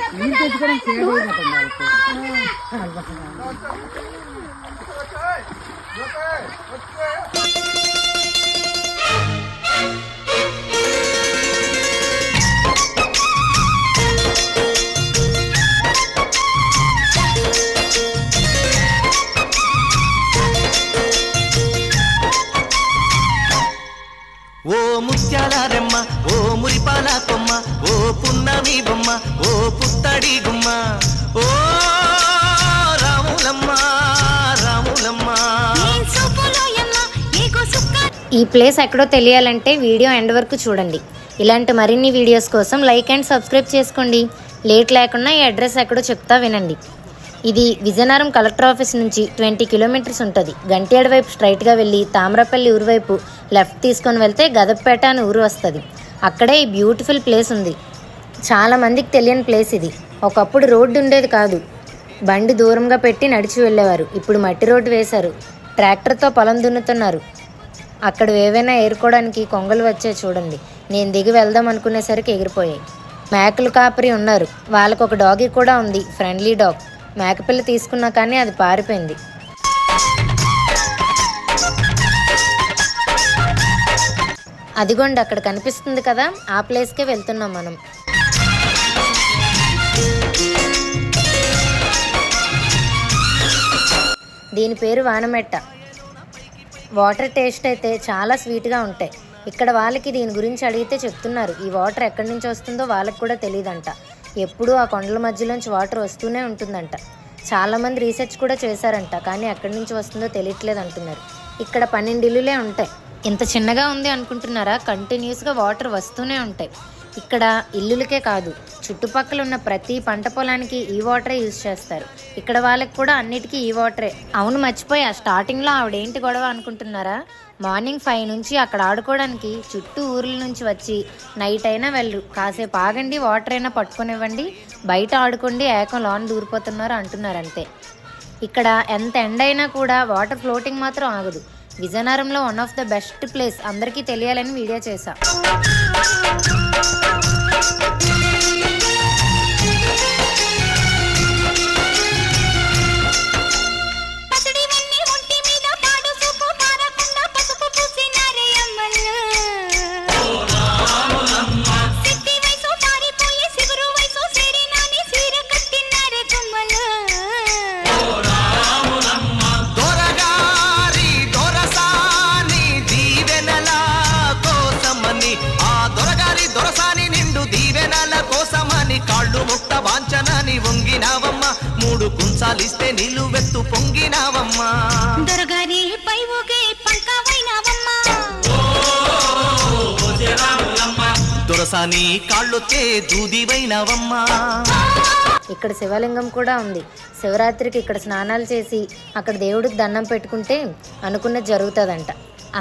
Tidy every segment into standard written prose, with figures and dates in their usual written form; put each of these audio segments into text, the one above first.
ఓ ముత్యాల రెమ్మ ఓ మురిపాల కొమ్మ ఓ పున్నమి బొమ్మ ఓ పుత్తడి గుమ్మ ఓ రాములమ్మ రాములమ్మ. ఈ ప్లేస్ ఎక్కడో తెలియాలంటే వీడియో ఎండ్ వరకు చూడండి. ఇలాంటి మరిన్ని వీడియోస్ కోసం లైక్ అండ్ సబ్స్క్రైబ్ చేసుకోండి. లేట్ లేకుండా ఈ అడ్రస్ ఎక్కడో చెప్తా వినండి. ఇది విజయనగరం కలెక్టర్ ఆఫీస్ నుంచి 20 కిలోమీటర్స్ ఉంటుంది. గంట్యాడ వైపు స్ట్రైట్గా వెళ్ళి తామరపల్లి ఊరు వైపు లెఫ్ట్ తీసుకొని వెళ్తే గదపేట అని ఊరు వస్తుంది. అక్కడే ఈ బ్యూటిఫుల్ ప్లేస్ ఉంది. చాలామందికి తెలియని ప్లేస్ ఇది. ఒకప్పుడు రోడ్డు ఉండేది కాదు, బండి దూరంగా పెట్టి నడిచి వెళ్ళేవారు. ఇప్పుడు మట్టి రోడ్డు వేశారు, ట్రాక్టర్తో పొలం దున్నుతున్నారు. అక్కడ ఏవైనా ఏరుకోవడానికి కొంగలు వచ్చాయి చూడండి. నేను దిగి వెళ్దాం అనుకునేసరికి ఎగిరిపోయాయి. మేకలు కాపరి ఉన్నారు, వాళ్ళకు ఒక డాగి కూడా ఉంది, ఫ్రెండ్లీ డాగ్. మేకపిల్ల తీసుకున్నా కానీ అది పారిపోయింది. అదిగోండి అక్కడ కనిపిస్తుంది కదా, ఆ ప్లేస్కే వెళ్తున్నాం మనం. దీని పేరు వానమెట్ట. వాటర్ టేస్ట్ అయితే చాలా స్వీట్గా ఉంటాయి. ఇక్కడ వాళ్ళకి దీని గురించి అడిగితే చెప్తున్నారు ఈ వాటర్ ఎక్కడి నుంచి వస్తుందో వాళ్ళకి కూడా తెలియదంట. ఎప్పుడూ ఆ కొండల మధ్యలోంచి వాటర్ వస్తూనే ఉంటుందంట. చాలామంది రీసెర్చ్ కూడా చేశారంట, కానీ ఎక్కడి నుంచి వస్తుందో తెలియట్లేదు అంటున్నారు. ఇక్కడ 12 ఇల్లులే ఉంటాయి. ఇంత చిన్నగా ఉంది అనుకుంటున్నారా? కంటిన్యూస్గా వాటర్ వస్తూనే ఉంటాయి. ఇక్కడ ఇల్లులకే కాదు, చుట్టుపక్కల ఉన్న ప్రతి పంట పొలానికి ఈ వాటరే యూజ్ చేస్తారు. ఇక్కడ వాళ్ళకి కూడా అన్నిటికీ ఈ వాటరే. అవును, మర్చిపోయా, స్టార్టింగ్లో ఆవిడేంటి గొడవ అనుకుంటున్నారా? మార్నింగ్ 5 నుంచి అక్కడ ఆడుకోవడానికి చుట్టూ ఊర్ల నుంచి వచ్చి నైట్ అయినా వెళ్ళరు. కాసేపు ఆగండి, వాటర్ అయినా పట్టుకొనివ్వండి, బయట ఆడుకోండి, ఏకం లోన్ దూరిపోతున్నారు అంటున్నారు అంతే. ఇక్కడ ఎంత ఎండ అయినా కూడా వాటర్ ఫ్లోటింగ్ మాత్రం ఆగదు. విజయనగరంలో one of the best place, అందరికీ తెలియాలని వీడియో చేశా. మూడు కుంచాలిస్తే నిలువెత్తు పొంగినావమ్మా. దొరగారి పై ఊగే పంకవైనావమ్మా. దొరసాని కాళ్ళొత్తే దూదివైనావమ్మా. ఇక్కడ శివలింగం కూడా ఉంది. శివరాత్రికి ఇక్కడ స్నానాలు చేసి అక్కడ దేవుడికి దండం పెట్టుకుంటే అనుకున్నది జరుగుతుందంట.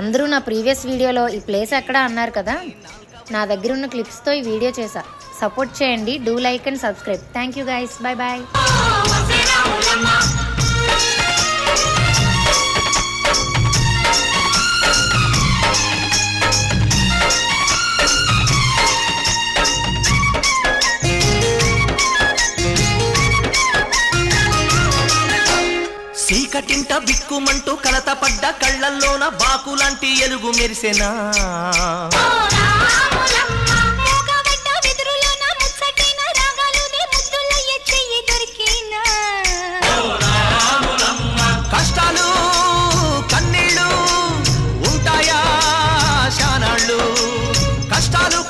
అందరూ నా ప్రీవియస్ వీడియోలో ఈ ప్లేస్ ఎక్కడ అన్నారు కదా, నా దగ్గర ఉన్న క్లిప్స్తో ఈ వీడియో చేశా. సపోర్ట్ చేయండి. Do like and subscribe. Thank you guys. Bye bye. చీకటింట బిక్కుమంటూ కలత పడ్డ కళ్ళల్లోన బాకులాంటి ఎలుగు మెరిసెనా. కష్టాలు కన్నీళ్ళు ఉంటాయా శానాళ్ళు, కష్టాలు